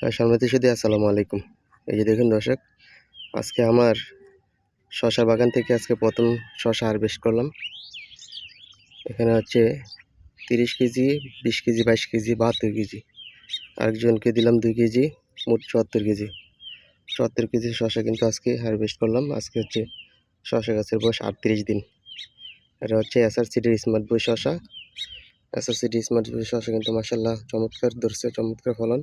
সম্মানিত সুধী আসসালামু আলাইকুম। এই যে দেখুন দর্শক, আজকে আমার শশা বাগান থেকে আজকে প্রথম শশা হারভেস্ট করলাম। এখানে হচ্ছে 30 কেজি, 20 কেজি, 22 কেজি, 72 কেজি। আরেকজনকে দিলাম 2 কেজি, মোট 74 কেজি। 74 কেজি শশা কিন্তু আজকে হারভেস্ট করলাম। আজকে হচ্ছে শশা গাছের বয়স 38 দিন। এটা হচ্ছে এসআরসিডি স্মার্ট বই শশা। এসআরসিডি স্মার্ট বই শশা কিন্তু মাশাআল্লাহ চমৎকার ধরছে, চমৎকার ফলন।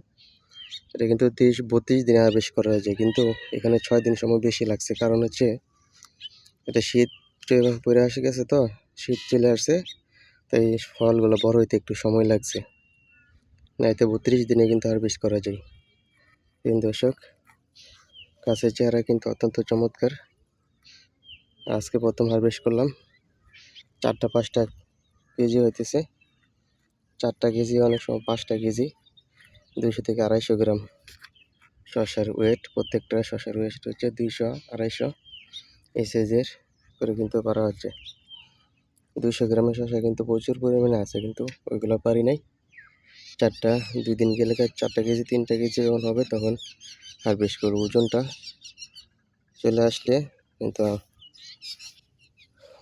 এটা কিন্তু 30-32 দিনে হারভেস্ট করা যায়, কিন্তু এখানে 6 দিন সময় বেশি লাগছে। কারণ হচ্ছে এটা শীত পড়ে আসে গেছে, তো শীত চলে আসছে, তাই ফলগুলো বড় হইতে একটু সময় লাগছে। না এতে 32 দিনে কিন্তু হারভেস্ট করা যায়। তিন দর্শক, গাছের চেহারা কিন্তু অত্যন্ত চমৎকার। আজকে প্রথম হারভেস্ট করলাম। 4টা-5টা কেজি হইতেছে। 4টা কেজি, অনেক সময় 5টা কেজি, 200 থেকে 250 গ্রাম শশার ওয়েট। প্রত্যেকটা শশার ওয়েট হচ্ছে 200-250 এই সাইজের করে কিন্তু পারা হচ্ছে। 200 গ্রামের শশা কিন্তু প্রচুর পরিমাণে আছে, কিন্তু ওইগুলো পারি নাই। 4টা 2 দিন গেলে 4টা কেজি, 3টা কেজি যখন হবে তখন হারভেস্ট করবো। ওজনটা চলে আসলে কিন্তু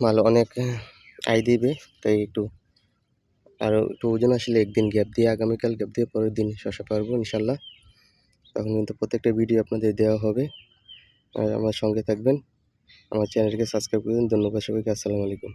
মাল অনেক আয় দিবে, তাই আরও একটু ওজন আসলে একদিন গ্যাপ দিয়ে, আগামীকাল গ্যাপ দিয়ে পরের দিন শশা পারবো ইনশাল্লাহ। তখন কিন্তু প্রত্যেকটা ভিডিও আপনাদের দেওয়া হবে। আর আমার সঙ্গে থাকবেন, আমার চ্যানেলকে সাবস্ক্রাইব করবেন। ধন্যবাদ সবাইকে। আসসালামু আলাইকুম।